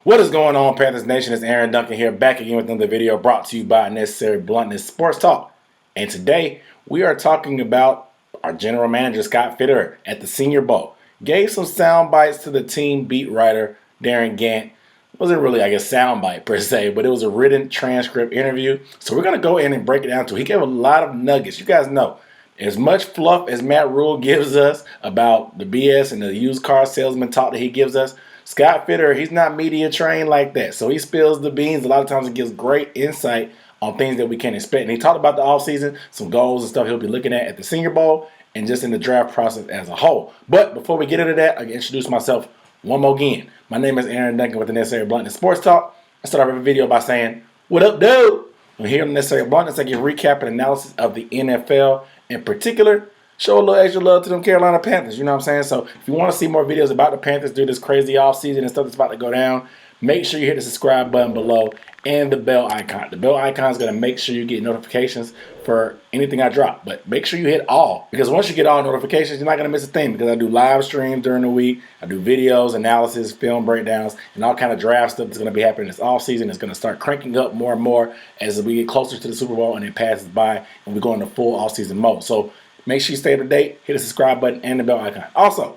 What is going on, Panthers Nation? It's Aaron Duncan here, back again with another video brought to you by Necessary Bluntness Sports Talk. And today, we are talking about our general manager, Scott Fitterer, at the Senior Bowl. Gave some sound bites to the team beat writer, Darren Gant. It wasn't really, sound bite per se, but it was a written transcript interview. So we're going to go in and break it down to it. He gave a lot of nuggets. You guys know, as much fluff as Matt Rhule gives us about the BS and the used car salesman talk that he gives us, Scott Fitterer, he's not media trained like that. So he spills the beans. A lot of times he gives great insight on things that we can't expect. And he talked about the offseason, some goals and stuff he'll be looking at the Senior Bowl and just in the draft process as a whole. But before we get into that, I can introduce myself one more again. My name is Aaron Duncan with the Necessary Bluntness Sports Talk. I start every video by saying, "What up, dude?" And here on the Necessary Bluntness, I give recap and analysis of the NFL. In particular, show a little extra love to them Carolina Panthers, you know what I'm saying? So if you want to see more videos about the Panthers do this crazy offseason and stuff that's about to go down, make sure you hit the subscribe button below and the bell icon. The bell icon is going to make sure you get notifications for anything I drop. But make sure you hit all, because once you get all notifications, you're not going to miss a thing, because I do live streams during the week. I do videos, analysis, film breakdowns, and all kind of draft stuff that's going to be happening this offseason. It's going to start cranking up more and more as we get closer to the Super Bowl and it passes by and we go into full offseason mode. So make sure you stay up to date, hit the subscribe button and the bell icon. Also,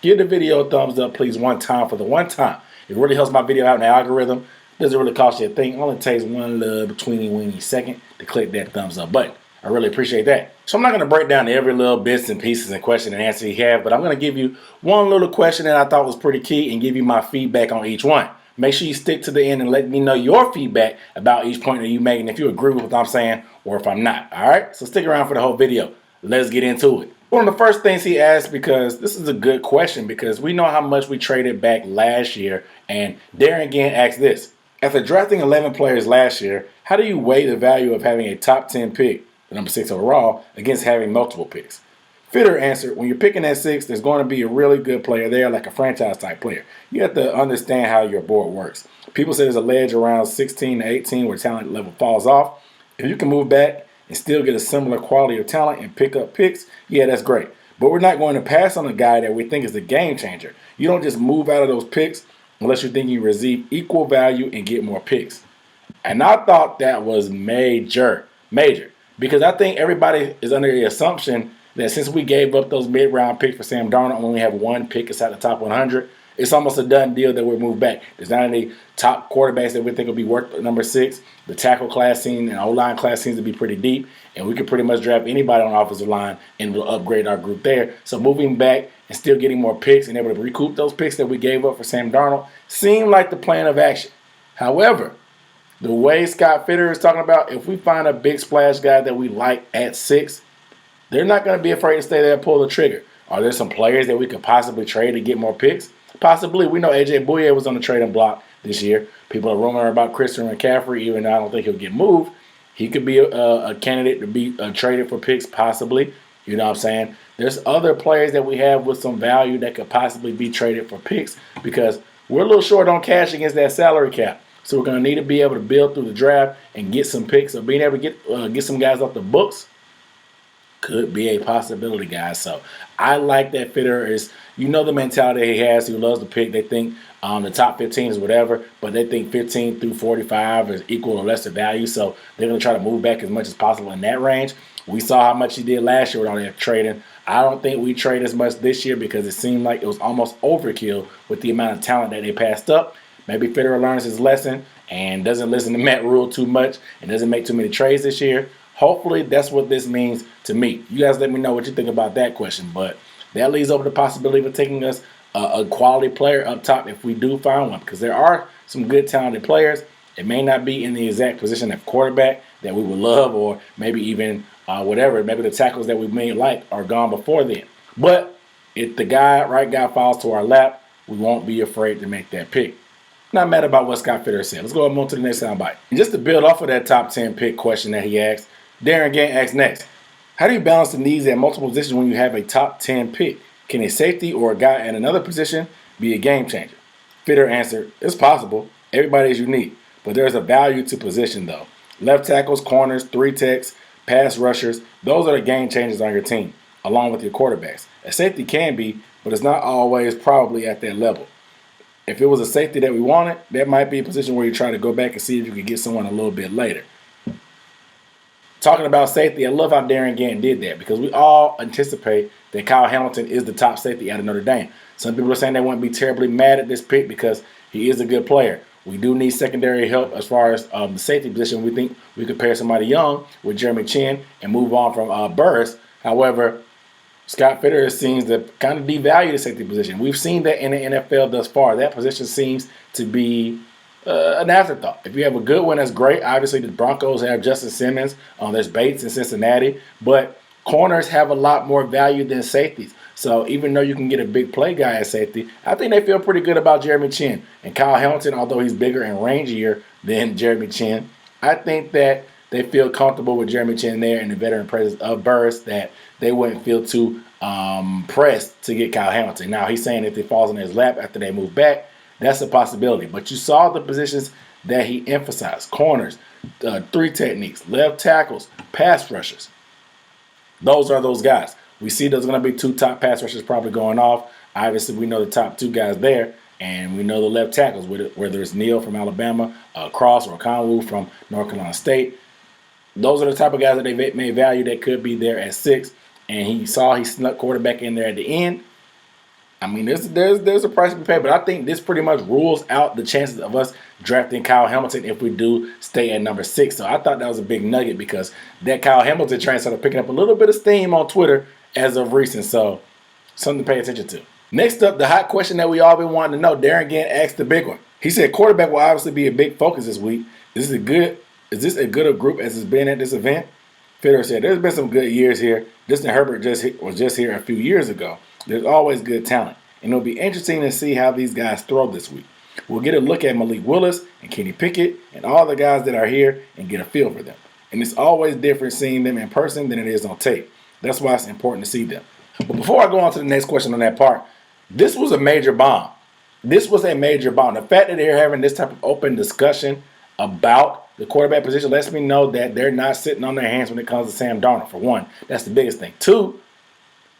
give the video a thumbs up, please, one time for the one time. It really helps my video out in the algorithm. Doesn't really cost you a thing. It only takes one little betweeny-weeny second to click that thumbs up button. I really appreciate that. So I'm not going to break down every little bits and pieces and question and answer you have, but I'm going to give you one little question that I thought was pretty key and give you my feedback on each one. Make sure you stick to the end and let me know your feedback about each point that you make and if you agree with what I'm saying or if I'm not. All right? So stick around for the whole video. Let's get into it. One of the first things he asked, because this is a good question, because we know how much we traded back last year, and Darren Gant asked this. After drafting 11 players last year, how do you weigh the value of having a top 10 pick, the number 6 overall, against having multiple picks? Fitterer answered, when you're picking at 6, there's going to be a really good player there, like a franchise-type player. You have to understand how your board works. People say there's a ledge around 16 to 18 where talent level falls off. If you can move back and still get a similar quality of talent and pick up picks, yeah, that's great. But we're not going to pass on a guy that we think is the game changer. You don't just move out of those picks unless you think you receive equal value and get more picks. And I thought that was major, because I think everybody is under the assumption that since we gave up those mid-round picks for Sam Darnold and only have one pick inside the top 100, it's almost a done deal that we'll move back. There's not any top quarterbacks that we think will be worth number 6. The tackle class scene and O-line class seems to be pretty deep, and we could pretty much draft anybody on the offensive line and we'll upgrade our group there. So moving back and still getting more picks and able to recoup those picks that we gave up for Sam Darnold seemed like the plan of action. However, the way Scott Fitterer is talking about, if we find a big splash guy that we like at 6, they're not going to be afraid to stay there and pull the trigger. Are there some players that we could possibly trade to get more picks? Possibly. We know A.J. Bouye was on the trading block this year. People are rumoring about Christian McCaffrey, even though I don't think he'll get moved. He could be a candidate to be traded for picks, possibly. You know what I'm saying? There's other players that we have with some value that could possibly be traded for picks, because we're a little short on cash against that salary cap. So we're going to need to be able to build through the draft and get some picks, or being able to get some guys off the books could be a possibility, guys. So I like that Fitterer is, you know, the mentality he has. He loves to pick. They think the top 15 is whatever, but they think 15 through 45 is equal or lesser value. So they're going to try to move back as much as possible in that range. We saw how much he did last year with all that trading. I don't think we trade as much this year because it seemed like it was almost overkill with the amount of talent that they passed up. Maybe Fitterer learns his lesson and doesn't listen to Matt Rhule too much and doesn't make too many trades this year. Hopefully, that's what this means to me. You guys let me know what you think about that question. But that leaves over the possibility of taking us a quality player up top if we do find one, because there are some good talented players. It may not be in the exact position of quarterback that we would love, or maybe even whatever. Maybe the tackles that we may like are gone before then. But if the right guy falls to our lap, we won't be afraid to make that pick. Not mad about what Scott Fitterer said. Let's go on to the next soundbite. And just to build off of that top 10 pick question that he asked, Darren Gant asks next, how do you balance the needs at multiple positions when you have a top 10 pick? Can a safety or a guy at another position be a game changer? Fitterer answered, it's possible. Everybody is unique, but there's a value to position though. Left tackles, corners, 3 techs, pass rushers, those are the game changers on your team, along with your quarterbacks. A safety can be, but it's not always probably at that level. If it was a safety that we wanted, that might be a position where you try to go back and see if you could get someone a little bit later. Talking about safety, I love how Darren Gantt did that because we all anticipate that Kyle Hamilton is the top safety out of Notre Dame. Some people are saying they wouldn't be terribly mad at this pick because he is a good player. We do need secondary help as far as the safety position. We think we could pair somebody young with Jeremy Chin and move on from Burris. However, Scott Fitterer seems to kind of devalue the safety position. We've seen that in the NFL thus far. That position seems to be an afterthought. If you have a good one, that's great. Obviously, the Broncos have Justin Simmons. There's Bates in Cincinnati. But corners have a lot more value than safeties. So even though you can get a big play guy at safety, I think they feel pretty good about Jeremy Chin. And Kyle Hamilton, although he's bigger and rangier than Jeremy Chin, I think that they feel comfortable with Jeremy Chin there in the veteran presence of Burris that they wouldn't feel too pressed to get Kyle Hamilton. Now, he's saying if it falls in his lap after they move back, that's a possibility. But you saw the positions that he emphasized. Corners, 3 techniques, left tackles, pass rushers. Those are those guys. We see there's going to be 2 top pass rushers probably going off. Obviously, we know the top 2 guys there. And we know the left tackles, whether it's Neal from Alabama, Cross, or Conwu from North Carolina State. Those are the type of guys that they may value that could be there at 6. And he snuck quarterback in there at the end. I mean, there's a price to be paid, but I think this pretty much rules out the chances of us drafting Kyle Hamilton if we do stay at number 6. So I thought that was a big nugget because that Kyle Hamilton train started picking up a little bit of steam on Twitter as of recent. So something to pay attention to. Next up, the hot question that we all been wanting to know. Darren Gantt asked the big one. He said quarterback will obviously be a big focus this week. Is this a good a group as it's been at this event? Fitterer said there's been some good years here. Justin Herbert was just here a few years ago. There's always good talent, and it'll be interesting to see how these guys throw this week. We'll get a look at Malik Willis and Kenny Pickett and all the guys that are here and get a feel for them. And it's always different seeing them in person than it is on tape. That's why it's important to see them. But before I go on to the next question on that part, this was a major bomb. This was a major bomb. The fact that they're having this type of open discussion about the quarterback position lets me know that they're not sitting on their hands when it comes to Sam Darnold, for one. That's the biggest thing. 2,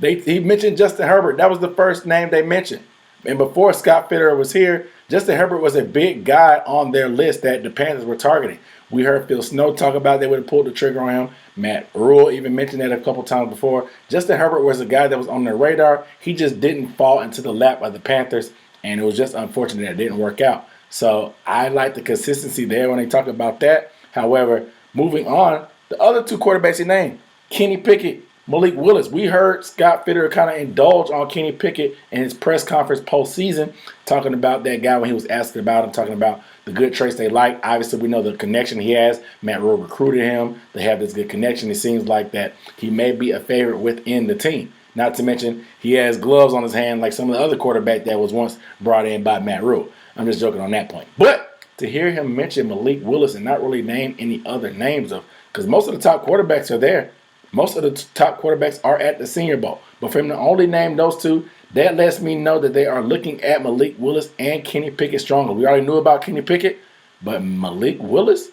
he mentioned Justin Herbert. That was the first name they mentioned. And before Scott Fitterer was here, Justin Herbert was a big guy on their list that the Panthers were targeting. We heard Phil Snow talk about they would have pulled the trigger on him. Matt Rhule even mentioned that a couple times before. Justin Herbert was a guy that was on their radar. He just didn't fall into the lap of the Panthers, and it was just unfortunate that it didn't work out. So I like the consistency there when they talk about that. However, moving on, the other 2 quarterbacks he named, Kenny Pickett, Malik Willis. We heard Scott Fitterer kind of indulge on Kenny Pickett in his press conference postseason, talking about that guy when he was asked about him, talking about the good traits they like. Obviously, we know the connection he has. Matt Rhule recruited him. They have this good connection. It seems like that he may be a favorite within the team. Not to mention, he has gloves on his hand like some of the other quarterback that was once brought in by Matt Rhule. I'm just joking on that point. But to hear him mention Malik Willis and not really name any other names because most of the top quarterbacks are there. Most of the top quarterbacks are at the Senior Bowl. But for him to only name those 2, that lets me know that they are looking at Malik Willis and Kenny Pickett strongly. We already knew about Kenny Pickett, but Malik Willis,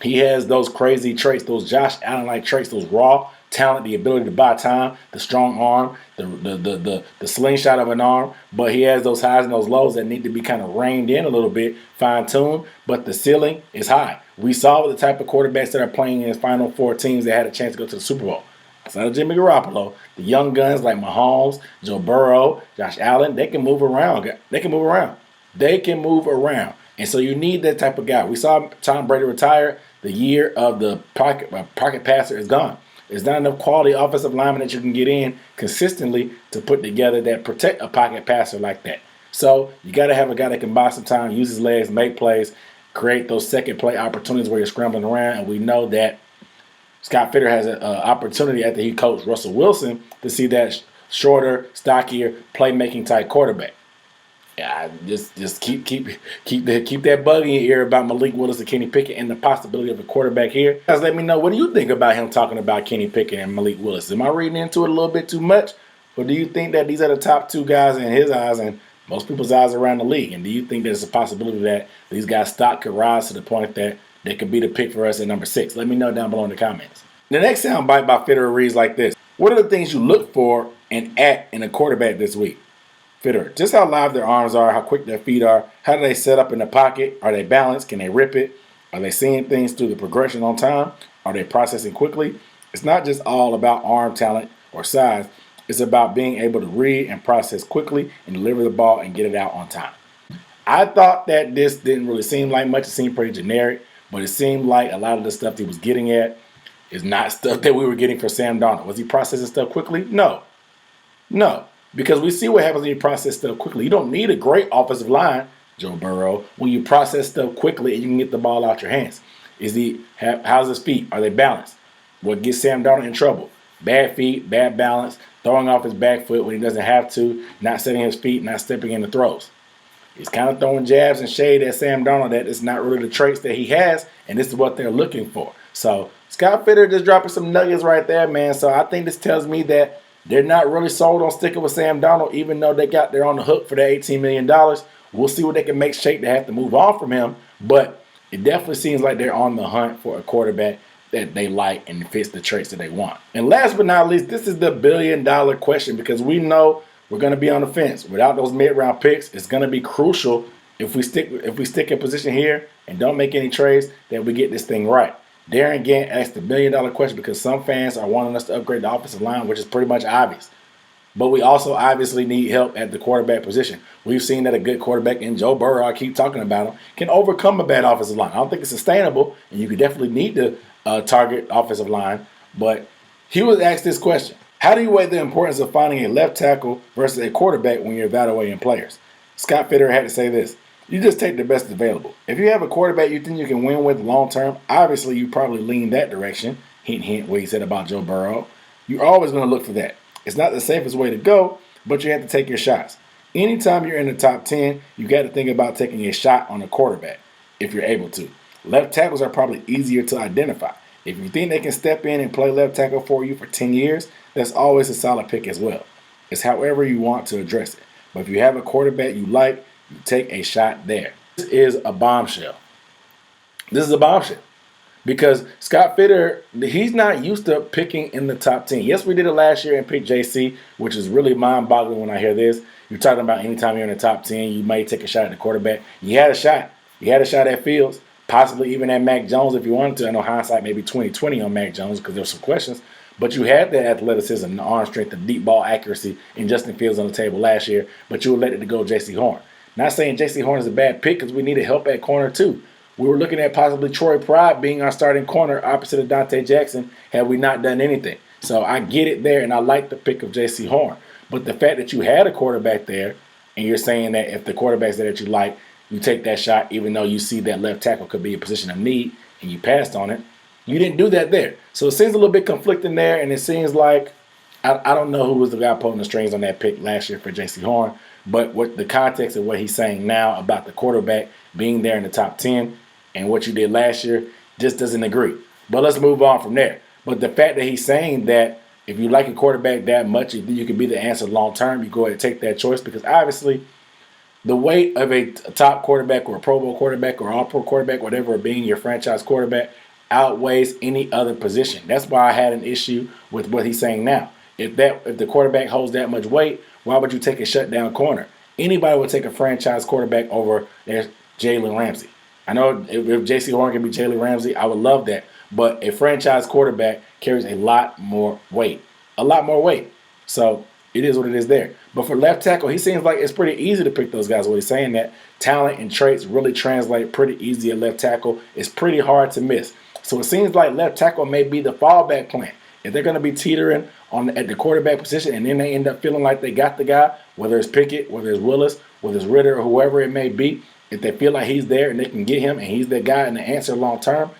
he has those crazy traits, those Josh Allen-like traits, those raw talent, the ability to buy time, the strong arm, the slingshot of an arm. But he has those highs and those lows that need to be kind of reined in a little bit, fine-tuned. But the ceiling is high. We saw the type of quarterbacks that are playing in his final 4 teams that had a chance to go to the Super Bowl. Outside of Jimmy Garoppolo, the young guns like Mahomes, Joe Burrow, Josh Allen, they can move around. They can move around. And so you need that type of guy. We saw Tom Brady retire. The year of the pocket passer is gone. There's not enough quality offensive linemen that you can get in consistently to put together that protect a pocket passer like that. So you got to have a guy that can buy some time, use his legs, make plays, create those second play opportunities where you're scrambling around. And we know that Scott Fitterer has an opportunity after he coached Russell Wilson to see that shorter, stockier, playmaking type quarterback. Yeah, just keep that bug in your ear about Malik Willis and Kenny Pickett and the possibility of a quarterback here. Guys, let me know, what do you think about him talking about Kenny Pickett and Malik Willis? Am I reading into it a little bit too much? Or do you think that these are the top 2 guys in his eyes and most people's eyes around the league? And do you think there's a possibility that these guys' stock could rise to the point that they could be the pick for us at number 6? Let me know down below in the comments. The next soundbite by Fitterer reads like this. What are the things you look for and at in a quarterback this week? Fitterer. Just how live their arms are, how quick their feet are, how do they set up in the pocket? Are they balanced? Can they rip it? Are they seeing things through the progression on time? Are they processing quickly? It's not just all about arm talent or size. It's about being able to read and process quickly and deliver the ball and get it out on time. I thought that this didn't really seem like much. It seemed pretty generic, but it seemed like a lot of the stuff he was getting at is not stuff that we were getting for Sam Darnold. Was he processing stuff quickly? No. No. Because we see what happens when you process stuff quickly. You don't need a great offensive line, Joe Burrow, when you process stuff quickly and you can get the ball out your hands. How's his feet? Are they balanced? What gets Sam Darnold in trouble? Bad feet, bad balance, throwing off his back foot when he doesn't have to, not setting his feet, not stepping into throws. He's kind of throwing jabs and shade at Sam Darnold that it's not really the traits that he has, and this is what they're looking for. So Scott Fitterer just dropping some nuggets right there, man. So I think this tells me that they're not really sold on sticking with Sam Darnold, even though they're on the hook for that $18 million. We'll see what they can make shake. They have to move on from him, but it definitely seems like they're on the hunt for a quarterback that they like and fits the traits that they want. And last but not least, this is the billion-dollar question, because we know we're going to be on the fence. Without those mid-round picks, it's going to be crucial if we stick in position here and don't make any trades that we get this thing right. Darren Gant asked the billion-dollar question because some fans are wanting us to upgrade the offensive line, which is pretty much obvious. But we also obviously need help at the quarterback position. We've seen that a good quarterback in Joe Burrow, I keep talking about him, can overcome a bad offensive line. I don't think it's sustainable, and you could definitely need to target offensive line. But he was asked this question: how do you weigh the importance of finding a left tackle versus a quarterback when you're evaluating players? Scott Fitterer had to say this: you just take the best available. If you have a quarterback you think you can win with long term, obviously you probably lean that direction. Hint, hint, what he said about Joe Burrow. You're always going to look for that. It's not the safest way to go, but you have to take your shots. Anytime you're in the top 10, you got to think about taking a shot on a quarterback if you're able to. Left tackles are probably easier to identify. If you think they can step in and play left tackle for you for 10 years, that's always a solid pick as well. It's however you want to address it. But if you have a quarterback you like, you take a shot there. This is a bombshell. This is a bombshell. Because Scott Fitterer, he's not used to picking in the top 10. Yes, we did it last year and picked JC, which is really mind-boggling when I hear this. You're talking about anytime you're in the top 10, you may take a shot at the quarterback. You had a shot. You had a shot at Fields, possibly even at Mac Jones if you wanted to. I know hindsight maybe 20/20 on Mac Jones because there's some questions. But you had the athleticism, the arm strength, the deep ball accuracy in Justin Fields on the table last year, but you were let it go J.C. Horn. Not saying J.C. Horn is a bad pick because we needed help at corner too. We were looking at possibly Troy Pride being our starting corner opposite of Dante Jackson had we not done anything. So I get it there, and I like the pick of J.C. Horn. But the fact that you had a quarterback there, and you're saying that if the quarterback's there that you like, you take that shot even though you see that left tackle could be a position of need, and you passed on it, you didn't do that there. So it seems a little bit conflicting there, and it seems like I don't know who was the guy pulling the strings on that pick last year for J.C. Horn, but what the context of what he's saying now about the quarterback being there in the top 10 and what you did last year just doesn't agree. But let's move on from there. But the fact that he's saying that if you like a quarterback that much, you can be the answer long term, you go ahead and take that choice, because obviously the weight of a top quarterback or a Pro Bowl quarterback or all-pro quarterback, whatever, being your franchise quarterback outweighs any other position. That's why I had an issue with what he's saying now. If the quarterback holds that much weight, why would you take a shutdown corner? Anybody would take a franchise quarterback over Jalen Ramsey. I know if J.C. Horn can be Jalen Ramsey, I would love that. But a franchise quarterback carries a lot more weight. A lot more weight. So it is what it is there. But for left tackle, he seems like it's pretty easy to pick those guys. What he's saying, that talent and traits really translate pretty easy at left tackle. It's pretty hard to miss. So it seems like left tackle may be the fallback plan. If they're going to be teetering at the quarterback position and then they end up feeling like they got the guy, whether it's Pickett, whether it's Willis, whether it's Ritter, or whoever it may be, if they feel like he's there and they can get him and he's that guy and the answer long term,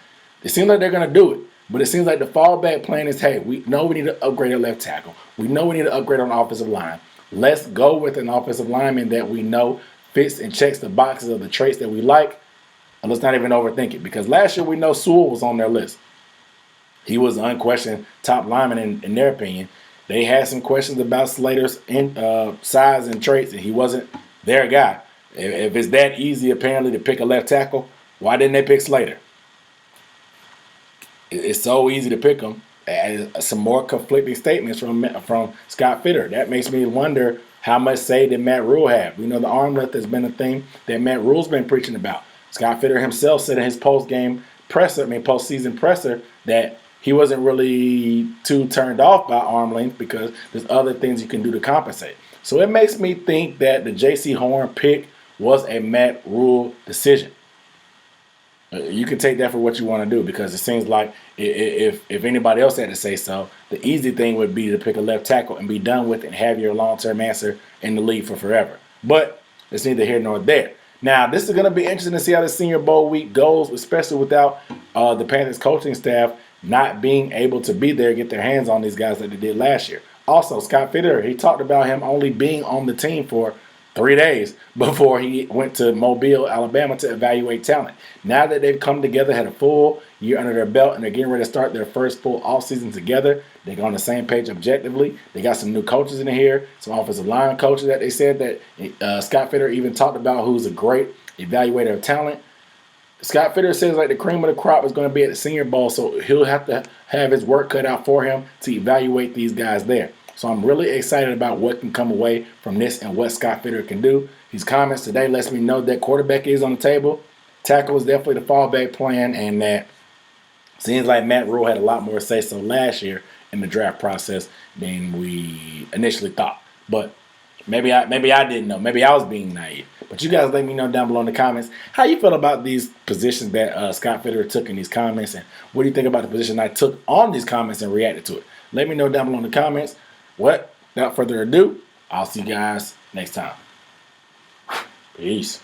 it seems like they're going to do it. But it seems like the fallback plan is, hey, we know we need to upgrade at left tackle. We know we need to upgrade on the offensive line. Let's go with an offensive lineman that we know fits and checks the boxes of the traits that we like. And let's not even overthink it, because last year we know Sewell was on their list. He was an unquestioned top lineman in their opinion. They had some questions about Slater's size and traits, and he wasn't their guy. If it's that easy, apparently, to pick a left tackle, why didn't they pick Slater? It's so easy to pick him. And some more conflicting statements from Scott Fitterer. That makes me wonder How much say did Matt Rhule have? We know the arm lift has been a thing that Matt Rhule's been preaching about. Scott Fitterer himself said in his postseason presser, that he wasn't really too turned off by arm length because there's other things you can do to compensate. So it makes me think that the J.C. Horn pick was a Matt Rhule decision. You can take that for what you want to do, because it seems like if anybody else had to say so, the easy thing would be to pick a left tackle and be done with it and have your long-term answer in the league for forever. But it's neither here nor there. Now, this is going to be interesting to see how the Senior Bowl week goes, especially without the Panthers coaching staff not being able to be there, get their hands on these guys like they did last year. Also, Scott Fitterer, he talked about him only being on the team for 3 days before he went to Mobile, Alabama to evaluate talent. Now that they've come together, had a full year under their belt, and they're getting ready to start their first full off-season together, they're on the same page objectively. They got some new coaches in here, some offensive line coaches that they said that Scott Fitterer even talked about, who's a great evaluator of talent. Scott Fitterer says like the cream of the crop is going to be at the Senior Bowl, so he'll have to have his work cut out for him to evaluate these guys there. So I'm really excited about what can come away from this and what Scott Fitterer can do. His comments today lets me know that quarterback is on the table. Tackle is definitely the fallback plan, and that seems like Matt Rhule had a lot more say-so last year in the draft process than we initially thought. But maybe I didn't know. Maybe I was being naive. But you guys let me know down below in the comments how you feel about these positions that Scott Fitterer took in these comments, and what do you think about the position I took on these comments and reacted to it. Let me know down below in the comments. Without further ado, I'll see you guys next time. Peace.